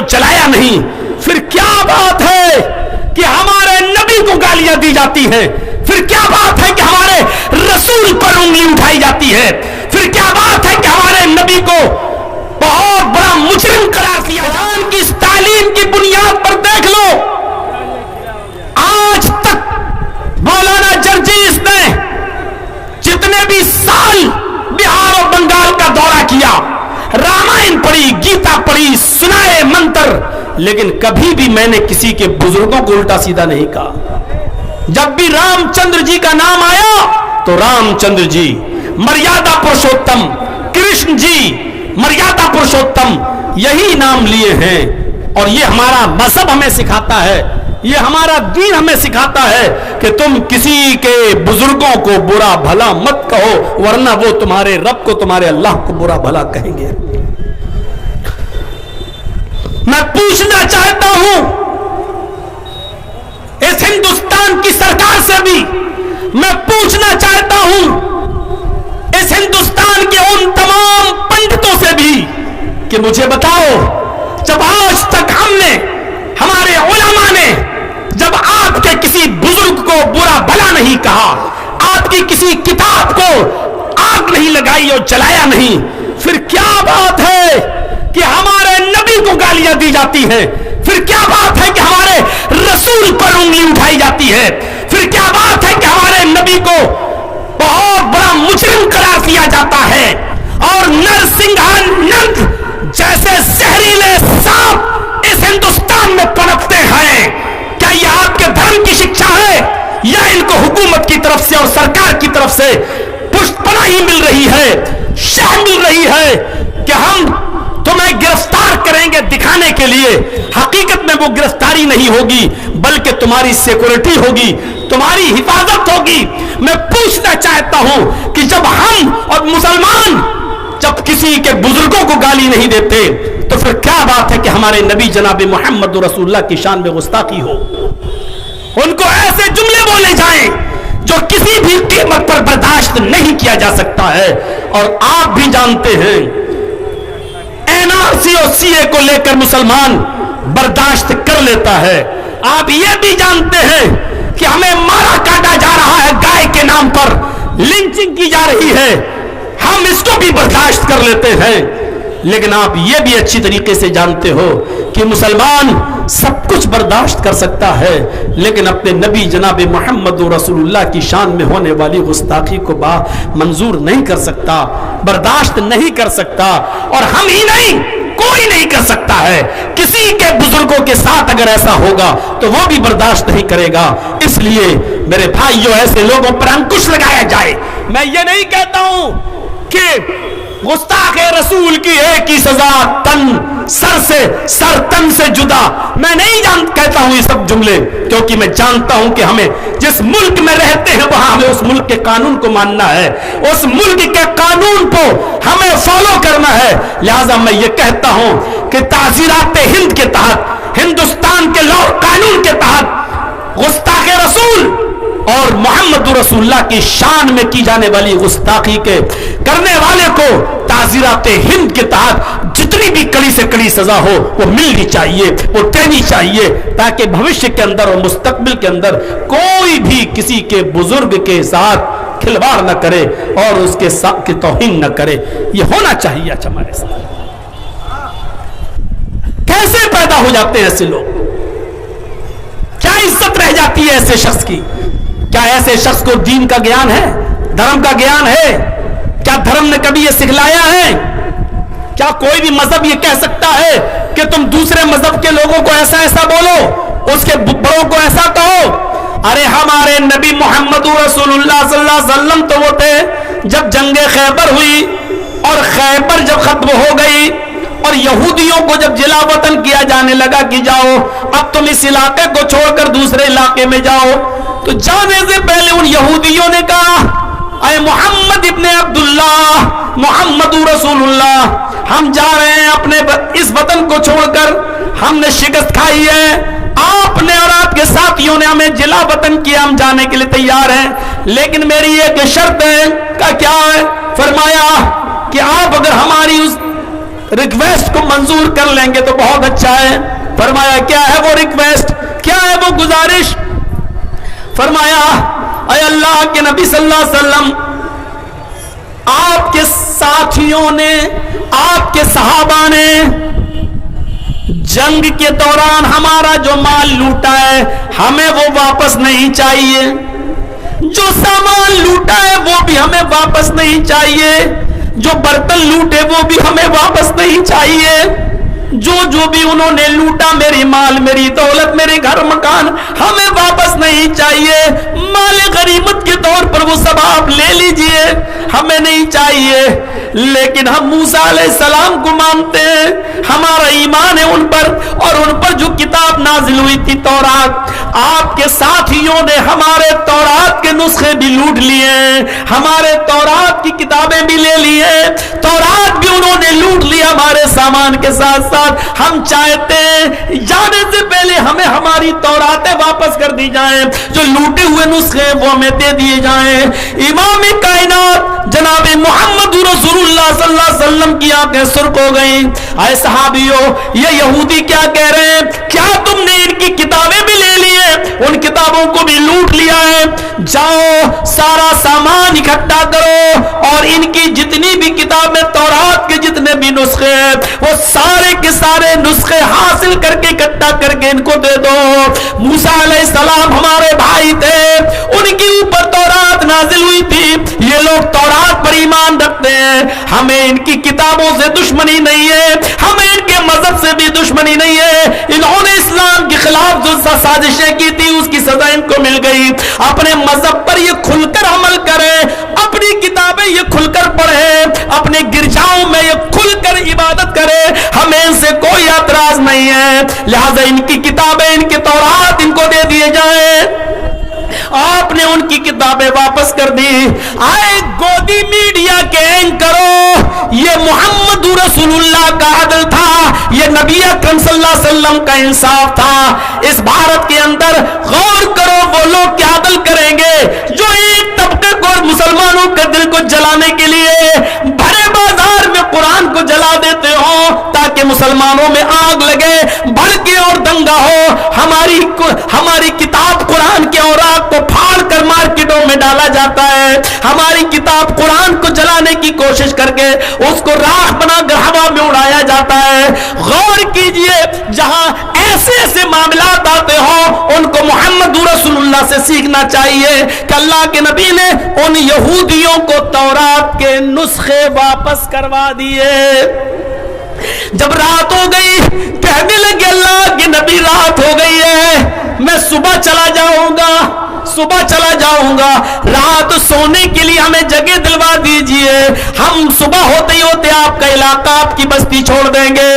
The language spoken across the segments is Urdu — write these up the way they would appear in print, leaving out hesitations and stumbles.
اور جلایا نہیں، پھر کیا بات ہے کہ ہمارے نبی کو گالیاں دی جاتی ہیں، پھر کیا بات ہے کہ ہمارے رسول پر انگلی اٹھائی جاتی ہے، پھر کیا بات ہے کہ ہمارے نبی کو بہت بڑا مجرم قرار دیا جاتا ہے۔ کی اس تعلیم کی بنیاد پر دیکھ لو، آج تک مولانا جرجیس نے جتنے بھی سال بہار اور بنگال کا دورہ کیا، رامائن پڑھی، گیتا پڑھی، سنائے منتر، لیکن کبھی بھی میں نے کسی کے بزرگوں کو الٹا سیدھا نہیں کہا۔ جب بھی رام چندر جی کا نام آیا تو رام چندر جی، مریادا پروشوتم، کرشن جی، مریادا پروشوتم، یہی نام لیے ہیں۔ اور یہ ہمارا مذہب ہمیں سکھاتا ہے، یہ ہمارا دین ہمیں سکھاتا ہے کہ تم کسی کے بزرگوں کو برا بھلا مت کہو، ورنہ وہ تمہارے رب کو، تمہارے اللہ کو برا بھلا کہیں گے۔ میں پوچھنا چاہتا ہوں اس ہندوستان کی سرکار سے بھی، میں پوچھنا چاہتا ہوں اس ہندوستان کے ان تمام پنڈتوں سے بھی کہ مجھے بتاؤ، جب آج تک ہم نے، ہمارے علماء نے جب آپ کے کسی بزرگ کو برا بھلا نہیں کہا، آپ کی کسی کتاب کو آگ نہیں لگائی اور جلایا نہیں، پھر کیا بات ہے کہ ہمارے نبی کو گالیاں دی جاتی ہیں، پھر کیا بات ہے کہ ہمارے رسول پر انگلی اٹھائی جاتی ہے، پھر کیا بات ہے کہ ہمارے نبی کو بہت بڑا مجرم قرار دیا جاتا ہے، اور نرسنگھانند جیسے زہریلے سانپ اس ہندوستان میں پنپتے ہیں؟ کیا یہ آپ کے دھرم کی شکشا ہے، یا ان کو حکومت کی طرف سے اور سرکار کی طرف سے پشت پناہی مل رہی ہے، شہ مل رہی ہے کہ ہم تمہیں گرفتار کریں گے دکھانے کے لیے؟ حقیقت میں وہ گرفتاری نہیں ہوگی، بلکہ تمہاری سیکورٹی ہوگی، تمہاری حفاظت ہوگی۔ میں پوچھنا چاہتا ہوں کہ جب ہم اور مسلمان جب کسی کے بزرگوں کو گالی نہیں دیتے تو پھر کیا بات ہے کہ ہمارے نبی جناب محمد رسول اللہ کی شان میں گستاخی ہو، ان کو ایسے جملے بولے جائیں جو کسی بھی قیمت پر برداشت نہیں کیا جا سکتا ہے۔ اور آپ بھی جانتے ہیں NRC اور CA کو لے کر مسلمان برداشت کر لیتا ہے، آپ یہ بھی جانتے ہیں کہ ہمیں مارا کاٹا جا رہا ہے، گائے کے نام پر لنچنگ کی جا رہی ہے، ہم اس کو بھی برداشت کر لیتے ہیں، لیکن آپ یہ بھی اچھی طریقے سے جانتے ہو کہ مسلمان سب کچھ برداشت کر سکتا ہے، لیکن اپنے نبی جناب محمد رسول اللہ کی شان میں ہونے والی گستاخی کو منظور نہیں کر سکتا، برداشت نہیں کر سکتا، اور ہم ہی نہیں، کوئی نہیں کر سکتا ہے۔ کسی کے بزرگوں کے ساتھ اگر ایسا ہوگا تو وہ بھی برداشت نہیں کرے گا۔ اس لیے میرے بھائیوں، ایسے لوگوں پر انکش لگایا جائے۔ میں یہ نہیں کہتا ہوں کہ گستاخ رسول کی ایک ہی سزا، سر تن سے جدا، میں نہیں کہتا ہوں یہ سب جملے، کیونکہ میں جانتا ہوں کہ ہمیں جس ملک میں رہتے ہیں وہاں ہمیں اس ملک کے قانون کو ماننا ہے، اس ملک کے قانون کو ہمیں فالو کرنا ہے۔ لہذا میں یہ کہتا ہوں کہ تعزیرات ہند کے تحت، ہندوستان کے لا قانون کے تحت گستاخ رسول اور محمد رسول اللہ کی شان میں کی جانے والی گستاخی کے کرنے والے کو تعزیرات ہند کے تحت جتنی بھی کڑی سے کڑی سزا ہو وہ ملنی چاہیے، وہ دینی چاہیے، تاکہ بھوشیہ کے اندر اور مستقبل کے اندر کوئی بھی کسی کے بزرگ کے ساتھ کھلواڑ نہ کرے اور اس کے ساتھ کی توہین نہ کرے۔ یہ ہونا چاہیے۔ اچھا، ہمارے ساتھ کیسے پیدا ہو جاتے ہیں ایسے لوگ؟ کیا عزت رہ جاتی ہے ایسے شخص کی؟ کیا ایسے شخص کو دین کا گیان ہے، دھرم کا گیان ہے؟ کیا دھرم نے کبھی یہ سکھلایا ہے؟ کیا کوئی بھی مذہب یہ کہہ سکتا ہے کہ تم دوسرے مذہب کے لوگوں کو ایسا ایسا بولو، اس کے بڑوں کو ایسا کہو؟ ارے ہمارے نبی محمد رسول اللہ صلی اللہ علیہ وسلم تو وہ تھے جب جنگ خیبر ہوئی اور خیبر جب ختم ہو گئی اور یہودیوں کو جب جلا وطن کیا جانے لگا کہ جاؤ اب تم اس علاقے کو چھوڑ کر دوسرے علاقے میں جاؤ، تو جانے سے پہلے ان یہودیوں نے کہا اے محمد ابن عبداللہ، محمد رسول اللہ، ہم جا رہے ہیں اپنے اس وطن کو چھوڑ کر، ہم نے شکست کھائی ہے، آپ نے اور آپ کے ساتھیوں نے ہمیں جلا وطن کیا، ہم جانے کے لیے تیار ہیں، لیکن میری ایک شرط ہے۔ کیا ہے؟ فرمایا کہ آپ اگر ہماری اس ریکویسٹ کو منظور کر لیں گے تو بہت اچھا ہے. فرمایا کیا ہے وہ ریکویسٹ, کیا ہے وہ گزارش؟ فرمایا اے اللہ کے نبی صلی اللہ علیہ وسلم, آپ کے ساتھیوں نے, آپ کے صحابہ نے جنگ کے دوران ہمارا جو مال لوٹا ہے ہمیں وہ واپس نہیں چاہیے, جو سامان لوٹا ہے وہ بھی ہمیں واپس نہیں چاہیے, جو برتن لوٹے وہ بھی ہمیں واپس نہیں چاہیے, جو بھی انہوں نے لوٹا, میری مال, میری دولت, میرے گھر مکان, ہمیں واپس نہیں چاہیے. مال غنیمت کے طور پر وہ سب آپ لے لیجئے, ہمیں نہیں چاہیے. لیکن ہم موسیٰ علیہ السلام کو مانتے ہیں, ہمارا ایمان ہے ان پر, اور ان پر جو کتاب نازل ہوئی تھی تورات, آپ کے ساتھیوں نے ہمارے تورات کے نسخے بھی لوٹ لیے ہیں, ہمارے تورات کی کتابیں بھی لے لی ہیں, تورات بھی انہوں نے لوٹ لیا ہمارے سامان کے ساتھ ساتھ. ہم چاہتے ہیں جانے سے پہلے ہمیں ہماری توراتیں واپس کر دی جائیں, جو لوٹے ہوئے نسخے وہ ہمیں دے دیے جائیں. امام کائنات جناب محمد رسول اللہ صلی اللہ علیہ وسلم کی آنکھیں سرخ ہو گئیں. اے صحابیوں, یہ یہودی کیا کہہ رہے ہیں, کیا تم نے ان کی کتابیں بھی لے لی ہیں, ان کتابوں کو بھی لوٹ لیا ہے؟ جاؤ سارا سامان اکٹھا کرو اور ان کی جتنی بھی کتابیں, تورات کے جتنے بھی نسخے ہیں, وہ سارے کے سارے نسخے حاصل کر کے اکٹھا کر کے ان کو دے دو. موسیٰ علیہ السلام ہمارے بھائی تھے, ان کے اوپر تورات نازل ہوئی تھی, یہ لوگ تورات پر ایمان رکھتے ہیں, ہمیں ان کی کتابوں سے دشمنی نہیں ہے, ہمیں ان کے مذہب سے بھی دشمنی نہیں ہے. انہوں نے اسلام کے خلاف جو سازشیں کی تھی اس کی سزا ان کو مل گئی. اپنے مذہب پر یہ کھل کر عمل کریں, اپنی کتابیں یہ کھل کر پڑھیں, اپنے گرجاؤں میں یہ کھل کر عبادت کریں, ہمیں ان سے کوئی اعتراض نہیں ہے. لہذا ان کی کتابیں, ان کے تورات ان کو دے دیے جائیں. آپ نے ان کی کتابیں واپس کر دی. آئے گودی میڈیا کے اینکروں, یہ محمد رسول اللہ کا عدل تھا, یہ نبی اکرم صلی اللہ علیہ وسلم کا انصاف تھا. اس بھارت کے اندر غور کرو, وہ لوگ کیا عدل کریں گے جو ایک طبقے کو اور مسلمانوں کے دل کو جلانے کے لیے بھرے بازار میں قرآن کو جلا دیتے ہو تاکہ مسلمانوں میں آگ لگے, بھڑکے اور دنگا ہو. ہماری کتاب قرآن کے اوراق کو پھاڑ کر مارکیٹوں میں ڈالا جاتا ہے, ہماری کتاب قرآن کو جلانے کی کوشش کر کے اس کو راکھ بنا کر ہوا میں اڑایا جاتا ہے. غور کیجئے, جہاں ایسے ایسے معاملات آتے ہوں ان کو محمد رسول اللہ سے سیکھنا چاہیے کہ اللہ کے نبی نے ان یہودیوں کو تورات کے نسخے واپس کروا دیے. جب رات ہو گئی, کہنے لگے اللہ کے نبی رات ہو گئی ہے, میں صبح چلا جاؤں گا, صبح چلا جاؤں گا, رات سونے کے لیے ہمیں جگہ دلوا دیجئے, ہم صبح ہوتے ہی ہوتے آپ کا علاقہ, آپ کی بستی چھوڑ دیں گے.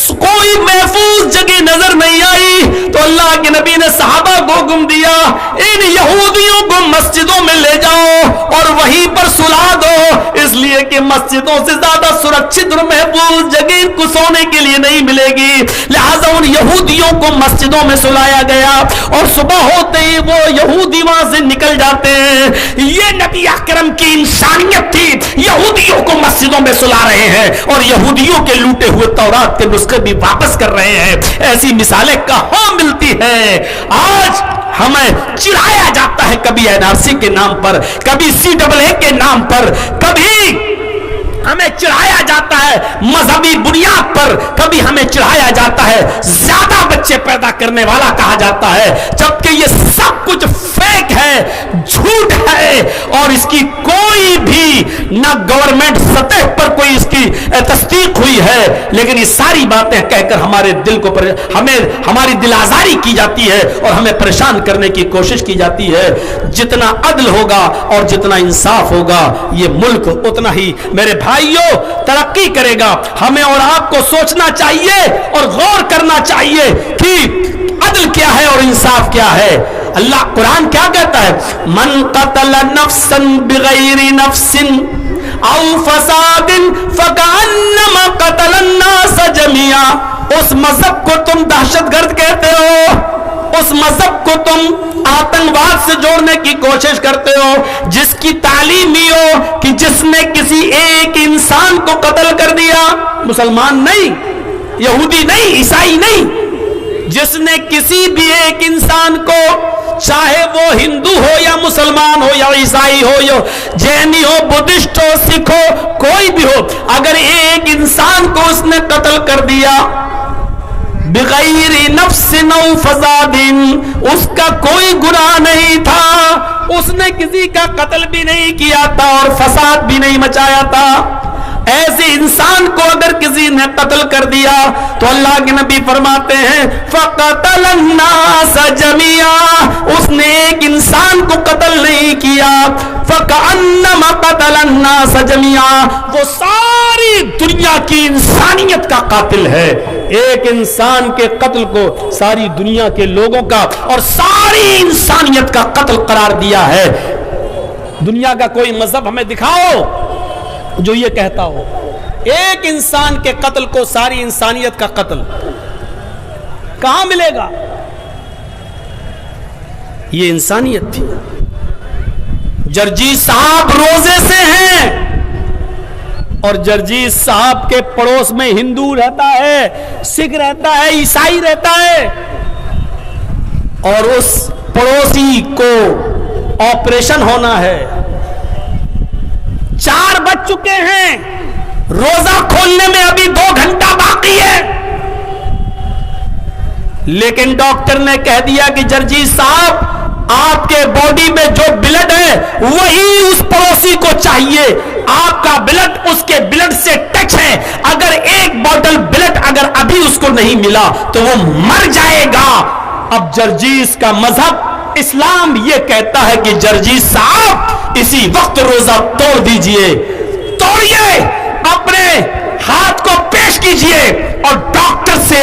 کوئی محفوظ جگہ نظر نہیں آئی تو اللہ کے نبی نے صحابہ کو حکم دیا, ان یہودیوں کو مسجدوں میں لے جاؤ اور وہیں پر سلا دو, اس لیے کہ مسجدوں سے زیادہ سرکشت اور محفوظ جگہ ان کو سونے کے لیے نہیں ملے گی. لہذا ان یہودیوں کو مسجدوں میں سلایا گیا اور صبح ہوتے ہی وہ یہودی وہاں سے نکل جاتے ہیں. یہ نبی اکرم کی انسانیت تھی, یہودیوں کو مسجدوں میں سلا رہے ہیں اور یہودیوں کے لوٹے ہوئے تورات کے نسخے بھی واپس کر رہے ہیں. ایسی مثالیں کہاں ملتی ہیں. آج ہمیں چڑھایا جاتا ہے کبھی NRC کے نام پر, کبھی CAA کے نام پر, کبھی ہمیں چڑھایا جاتا ہے مذہبی بنیاد پر, کبھی ہمیں چڑھایا جاتا ہے زیادہ بچے پیدا کرنے والا کہا جاتا ہے, جبکہ یہ سب کچھ فیک ہے, جھوٹ ہے, اور اس کی کوئی بھی نہ گورنمنٹ سطح پر کوئی اس کی تصدیق ہوئی ہے. لیکن یہ ساری باتیں کہہ کر ہمارے دل کو ہماری دل آزاری کی جاتی ہے اور ہمیں پریشان کرنے کی کوشش کی جاتی ہے. جتنا عدل ہوگا اور جتنا انصاف ہوگا یہ ملک اتنا ہی میرے بھائیوں ترقی کرے گا. ہمیں اور آپ کو سوچنا چاہیے اور غور کرنا چاہیے کہ عدل کیا ہے اور انصاف کیا ہے. اللہ قرآن کیا کہتا ہے, من قتل نفسا بغیر نفس او فساد فکأنما قتل الناس جميعا. اس مذہب کو تم دہشت گرد کہتے ہو, اس مذہب کو تم آتنکواد سے جوڑنے کی کوشش کرتے ہو جس کی تعلیم ہی ہو کہ جس نے کسی ایک انسان کو قتل کر دیا، مسلمان نہیں، یہودی نہیں، عیسائی نہیں، جس نے کسی بھی ایک انسان کو، چاہے وہ ہندو ہو یا مسلمان ہو یا عیسائی ہو یا جینی ہو، بدھسٹ ہو، سکھ ہو، کوئی بھی ہو، اگر ایک انسان کو اس نے قتل کر دیا بغیر نفس او فساد، اس کا کوئی گناہ نہیں تھا، اس نے کسی کا قتل بھی نہیں کیا تھا اور فساد بھی نہیں مچایا تھا، ایسے انسان کو اگر کسی نے قتل کر دیا تو اللہ کے نبی فرماتے ہیں فَقَتَلَ النَّاسَ جَمِيعًا، اس نے ایک انسان کو قتل نہیں کیا، فَكَأَنَّمَا قَتَلَ النَّاسَ جَمِيعًا، وہ ساری دنیا کی انسانیت کا قاتل ہے، ایک انسان کے قتل کو ساری دنیا کے لوگوں کا اور ساری انسانیت کا قتل قرار دیا ہے۔ دنیا کا کوئی مذہب ہمیں دکھاؤ جو یہ کہتا ہو ایک انسان کے قتل کو ساری انسانیت کا قتل، کہاں ملے گا؟ یہ انسانیت تھی۔ جرجیت صاحب روزے سے ہیں اور جرجیت صاحب کے پڑوس میں ہندو رہتا ہے، سکھ رہتا ہے، عیسائی رہتا ہے، اور اس پڑوسی کو آپریشن ہونا ہے، 4 بج چکے ہیں، روزہ کھولنے میں ابھی 2 گھنٹہ باقی ہے، لیکن ڈاکٹر نے کہہ دیا کہ جرجیت صاحب آپ کے باڈی میں جو بلڈ ہے وہی اس پڑوسی کو چاہیے، آپ کا بلڈ اس کے بلڈ سے ٹچ ہے، اگر ایک بوتل بلڈ اگر ابھی اس کو نہیں ملا تو وہ مر جائے گا۔ اب جرجیت کا مذہب اسلام یہ کہتا ہے کہ جرجیت صاحب اسی وقت روزہ توڑ دیجئے، توڑیے، اپنے ہاتھ کو پیش کیجئے اور ڈاکٹر سے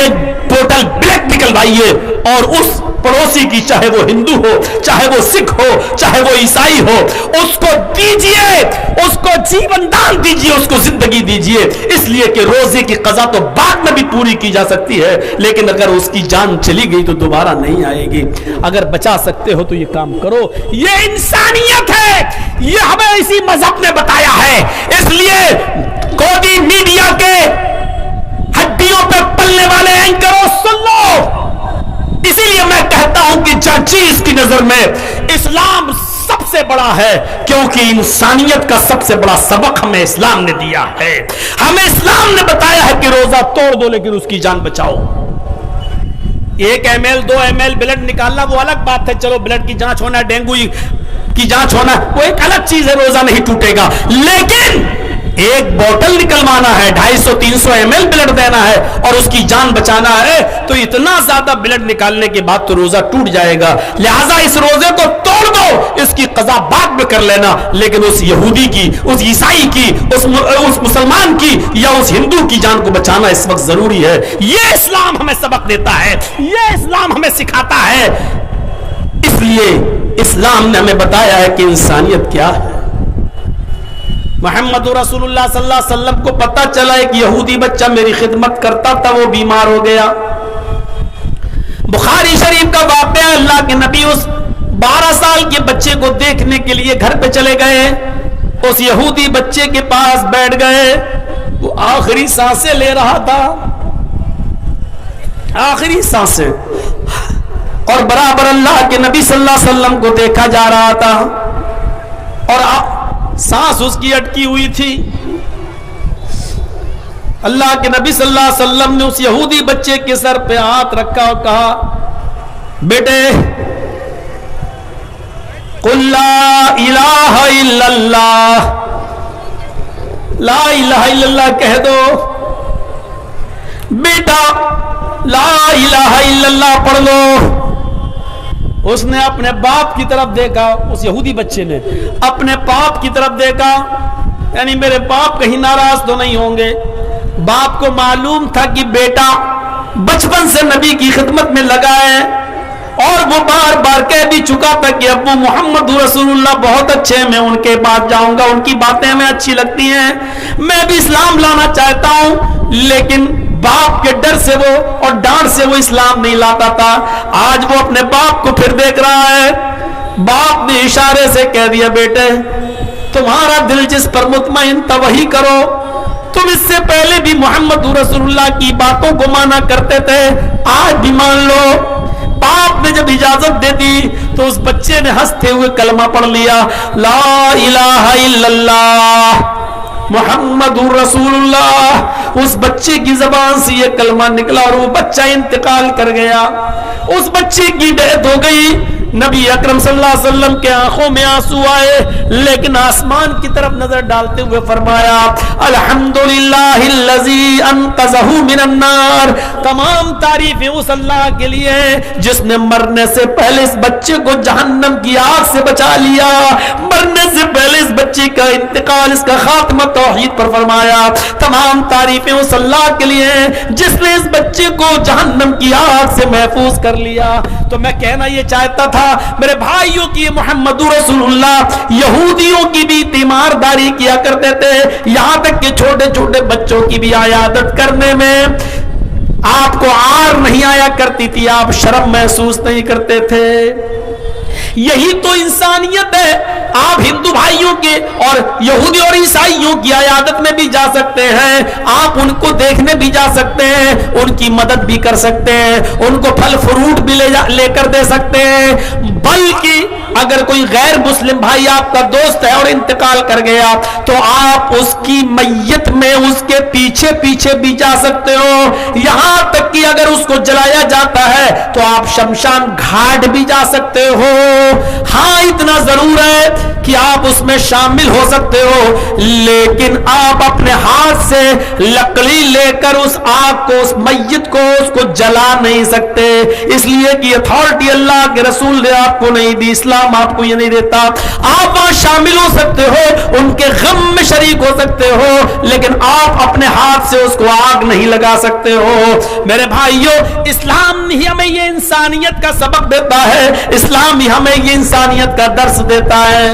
بوتل بلڈ نکلوائیے اور اس پڑوسی کی، چاہے وہ ہندو ہو، چاہے وہ سکھ ہو، چاہے وہ عیسائی ہو، اس کو دیجئے، اس کو جیون دان دیجئے، اس کو زندگی دیجئے، اس لیے کہ روزے کی قضا تو بعد میں بھی پوری کی جا سکتی ہے، لیکن اگر اس کی جان چلی گئی تو دوبارہ نہیں آئے گی، اگر بچا سکتے ہو تو یہ کام کرو، یہ انسانیت ہے، یہ ہمیں اسی مذہب نے بتایا ہے۔ اس لیے گودی میڈیا کے ہڈیوں پہ پلنے والے اینکروں سن لو، اسی لیے میں کہتا ہوں کہ جرجیت کی نظر میں اسلام سب سے بڑا ہے، کیونکہ انسانیت کا سب سے بڑا سبق ہمیں اسلام نے دیا ہے، ہمیں اسلام نے بتایا ہے کہ روزہ توڑ دو لیکن اس کی جان بچاؤ۔ 1 ml 2 ml بلڈ نکالنا وہ الگ بات ہے، چلو بلڈ کی جانچ ہونا، ڈینگو کی جانچ ہونا وہ ایک الگ چیز ہے، روزہ نہیں ٹوٹے گا، لیکن ایک بوتل نکلوانا ہے، 250-300 ml بلڈ دینا ہے اور اس کی جان بچانا ہے، تو اتنا زیادہ بلڈ نکالنے کے بعد تو روزہ ٹوٹ جائے گا، لہٰذا اس روزے کو توڑ دو، اس کی قضا بعد میں کر لینا، لیکن اس یہودی کی، اس عیسائی کی، اس مسلمان کی یا اس ہندو کی جان کو بچانا اس وقت ضروری ہے۔ یہ اسلام ہمیں سبق دیتا ہے، یہ اسلام ہمیں سکھاتا ہے، اس لیے اسلام نے ہمیں بتایا ہے کہ انسانیت کیا ہے۔ محمد رسول اللہ صلی اللہ علیہ وسلم کو پتا چلا ایک یہودی بچہ میری خدمت کرتا تھا، وہ بیمار ہو گیا، بخاری شریف کا واقعہ، اللہ کے نبی اس 12 سال کے بچے کو دیکھنے کے لیے گھر پہ چلے گئے، اس یہودی بچے کے پاس بیٹھ گئے، وہ آخری سانسیں لے رہا تھا، آخری سانسیں، اور برابر اللہ کے نبی صلی اللہ علیہ وسلم کو دیکھا جا رہا تھا اور سانس اس کی اٹکی ہوئی تھی۔ اللہ کے نبی صلی اللہ علیہ وسلم نے اس یہودی بچے کے سر پہ ہاتھ رکھا اور کہا، بیٹے قل لا الہ الا اللہ، لا الہ الا اللہ کہہ دو، بیٹا لا الہ الا اللہ پڑھ لو۔ اس نے اپنے باپ کی طرف دیکھا، اس یہودی بچے نے اپنے باپ کی طرف دیکھا، یعنی میرے باپ کہیں ناراض تو نہیں ہوں گے، باپ کو معلوم تھا کہ بیٹا بچپن سے نبی کی خدمت میں لگا ہے اور وہ بار بار کہہ بھی چکا تھا کہ ابو محمد رسول اللہ بہت اچھے ہیں، میں ان کے پاس جاؤں گا، ان کی باتیں ہمیں اچھی لگتی ہیں، میں بھی اسلام لانا چاہتا ہوں، لیکن باپ کے ڈر سے وہ اور ڈانٹ سے وہ اسلام نہیں لاتا تھا. آج وہ اپنے باپ کو پھر دیکھ رہا ہے. باپ نے اشارے سے کہہ دیا بیٹے تمہارا دل جس پر مطمئن تھا وہی کرو. تم اس سے پہلے بھی محمد رسول اللہ کی باتوں کو مانا کرتے تھے, آج بھی مان لو. باپ نے جب اجازت دے دی تو اس بچے نے ہنستے ہوئے کلمہ پڑھ لیا, لا الہ الا اللہ محمد رسول اللہ. اس بچے کی زبان سے یہ کلمہ نکلا اور وہ بچہ انتقال کر گیا. اس بچے کی ڈیتھ ہو گئی. نبی اکرم صلی اللہ علیہ وسلم کے آنکھوں میں آنسو آئے, لیکن آسمان کی طرف نظر ڈالتے ہوئے فرمایا الحمدللہ الذی انقذہ من النار. تمام تعریفیں اس اللہ کے لیے جس نے مرنے سے پہلے اس بچے کو جہنم کی آگ سے بچا لیا. مرنے سے پہلے اس بچے کا انتقال, اس کا خاتمہ توحید پر فرمایا. تمام تعریفیں اس اللہ کے لیے جس نے اس بچے کو جہنم کی آگ سے محفوظ کر لیا. تو میں کہنا یہ چاہتا تھا میرے بھائیوں کی محمد رسول اللہ یہودیوں کی بھی تیمارداری کیا کرتے تھے, یہاں تک کہ چھوٹے چھوٹے بچوں کی بھی عیادت کرنے میں آپ کو آر نہیں آیا کرتی تھی, آپ شرم محسوس نہیں کرتے تھے. یہی تو انسانیت ہے. آپ ہندو بھائیوں کے اور یہودی اور عیسائیوں کی عیادت میں بھی جا سکتے ہیں, آپ ان کو دیکھنے بھی جا سکتے ہیں, ان کی مدد بھی کر سکتے ہیں, ان کو پھل فروٹ بھی لے کر دے سکتے ہیں. بلکہ اگر کوئی غیر مسلم بھائی آپ کا دوست ہے اور انتقال کر گیا تو آپ اس کی میت میں اس کے پیچھے پیچھے بھی جا سکتے ہو. یہاں تک کہ اگر اس کو جلایا جاتا ہے تو آپ شمشان گھاٹ بھی جا سکتے ہو. ہاں اتنا ضرور ہے کہ آپ اس میں شامل ہو سکتے ہو, لیکن آپ اپنے ہاتھ سے لکڑی لے کر اس آگ کو, اس میت کو, اس کو جلا نہیں سکتے, اس لیے کہ اتھارٹی اللہ کے رسول نے آپ کو نہیں دی, اسلام آپ کو یہ نہیں دیتا. آپ وہاں شامل ہو سکتے ہو, ان کے غم میں شریک ہو سکتے ہو, لیکن آپ اپنے ہاتھ سے اس کو آگ نہیں لگا سکتے ہو. میرے بھائیوں, اسلام ہی ہمیں یہ انسانیت کا سبق دیتا ہے, اسلام ہی ہمیں یہ انسانیت کا درس دیتا ہے.